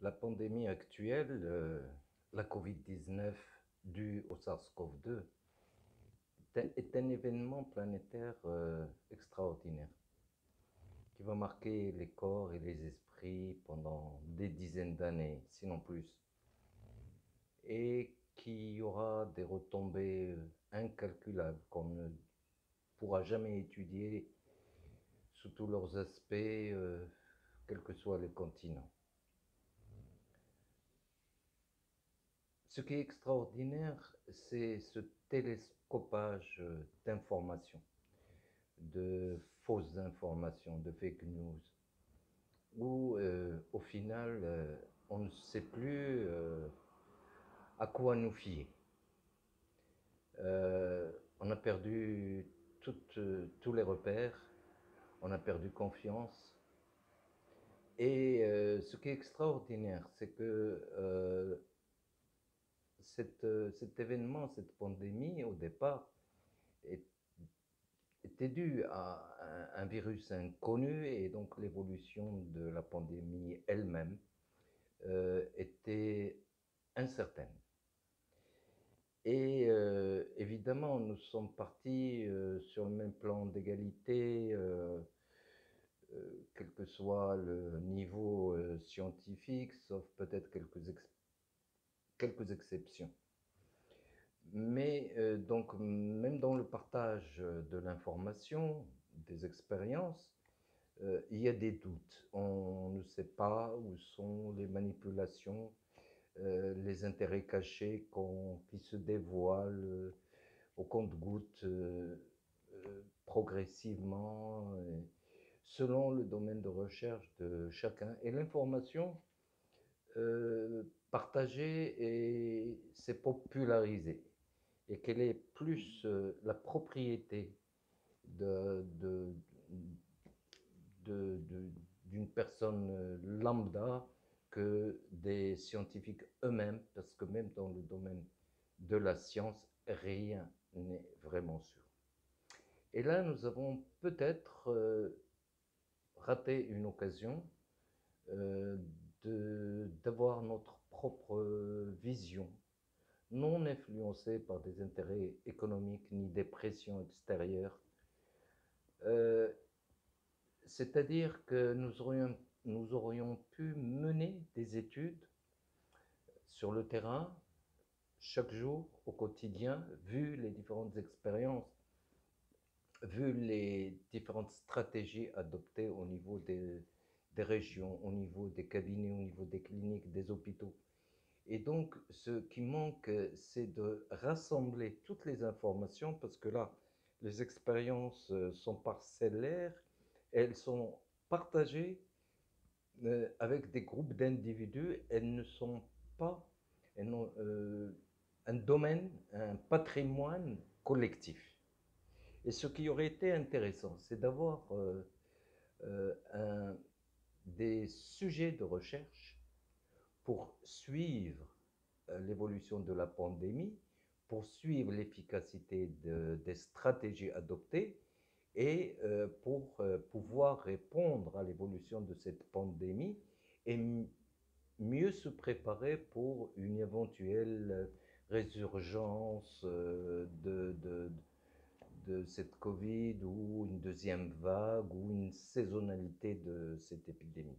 La pandémie actuelle, la Covid-19 due au SARS-CoV-2, est un événement planétaire extraordinaire qui va marquer les corps et les esprits pendant des dizaines d'années, sinon plus, et qui aura des retombées incalculables qu'on ne pourra jamais étudier sous tous leurs aspects, quels que soient les continents. Ce qui est extraordinaire, c'est ce télescopage d'informations, de fausses informations, de fake news, où au final, on ne sait plus à quoi nous fier. On a perdu tous les repères, on a perdu confiance. Et ce qui est extraordinaire, c'est que cet événement, cette pandémie, au départ, est était dû à un virus inconnu et donc l'évolution de la pandémie elle-même était incertaine. Et évidemment, nous sommes partis sur le même plan d'égalité, quel que soit le niveau scientifique, sauf peut-être quelques exceptions. Mais donc, même dans le partage de l'information, des expériences, il y a des doutes. On ne sait pas où sont les manipulations, les intérêts cachés qui se dévoilent au compte-gouttes progressivement, selon le domaine de recherche de chacun. Et l'information partagée s'est popularisée et qu'elle est plus la propriété de, de, d'une personne lambda que des scientifiques eux-mêmes, parce que même dans le domaine de la science, rien n'est vraiment sûr. Et là, nous avons peut-être raté une occasion euh, d'avoir notre propre vision, non influencée par des intérêts économiques ni des pressions extérieures. Euh, C'est-à-dire que nous aurions pu mener des études sur le terrain, chaque jour, au quotidien, vu les différentes expériences, vu les différentes stratégies adoptées au niveau des régions, au niveau des cabinets, au niveau des cliniques, des hôpitaux. Et donc, ce qui manque, c'est de rassembler toutes les informations, parce que là, les expériences sont parcellaires, elles sont partagées avec des groupes d'individus, elles ne sont pas elles ont, un domaine, un patrimoine collectif. Et ce qui aurait été intéressant, c'est d'avoir des sujets de recherche pour suivre l'évolution de la pandémie, pour suivre l'efficacité des stratégies adoptées et pour pouvoir répondre à l'évolution de cette pandémie et mieux se préparer pour une éventuelle résurgence de cette Covid ou une deuxième vague ou une saisonnalité de cette épidémie.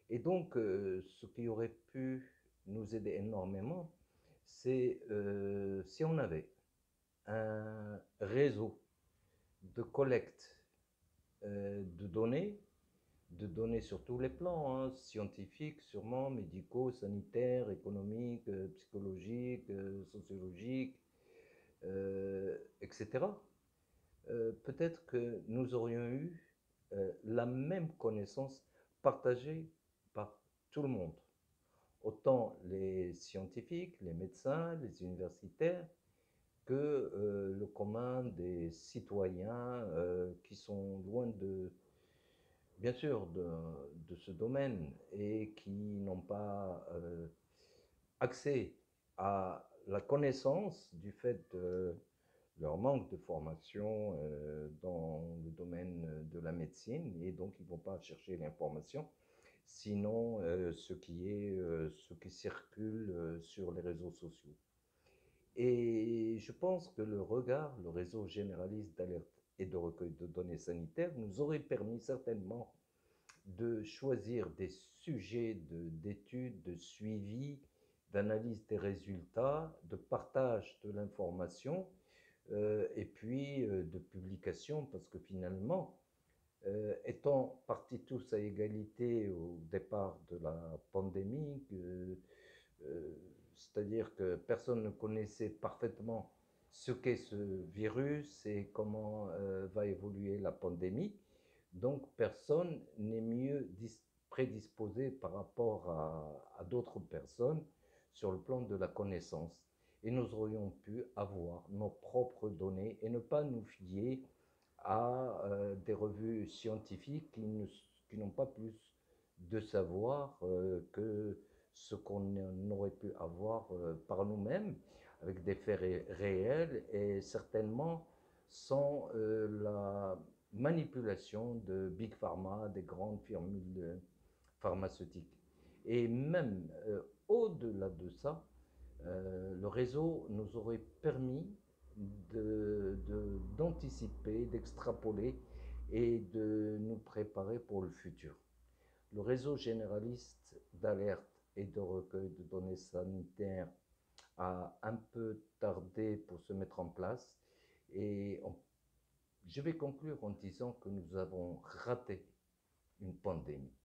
Et donc, ce qui aurait pu nous aider énormément, c'est si on avait un réseau de collecte de données sur tous les plans, hein, scientifiques sûrement, médicaux, sanitaires, économiques, psychologiques, sociologiques, etc. Peut-être que nous aurions eu la même connaissance partagée par tout le monde. Autant les scientifiques, les médecins, les universitaires, que le commun des citoyens qui sont loin bien sûr, de ce domaine et qui n'ont pas accès à la connaissance du fait de leur manque de formation dans le domaine de la médecine et donc ils ne vont pas chercher l'information. sinon ce qui circule sur les réseaux sociaux. Et je pense que le réseau généraliste d'alerte et de recueil de données sanitaires, nous aurait permis certainement de choisir des sujets d'études, de suivi, d'analyse des résultats, de partage de l'information et puis de publication, parce que finalement, étant partis tous à égalité au départ de la pandémie, euh, c'est-à-dire que personne ne connaissait parfaitement ce qu'est ce virus et comment va évoluer la pandémie. Donc personne n'est mieux prédisposé par rapport à d'autres personnes sur le plan de la connaissance. Et nous aurions pu avoir nos propres données et ne pas nous fier à des revues scientifiques qui n'ont pas plus de savoir que ce qu'on aurait pu avoir par nous-mêmes, avec des faits réels et certainement sans la manipulation de Big Pharma, des grandes firmes pharmaceutiques. Et même au-delà de ça, le réseau nous aurait permis d'anticiper, d'extrapoler et de nous préparer pour le futur. Le réseau généraliste d'alerte et de recueil de données sanitaires a un peu tardé pour se mettre en place et je vais conclure en disant que nous avons raté une pandémie.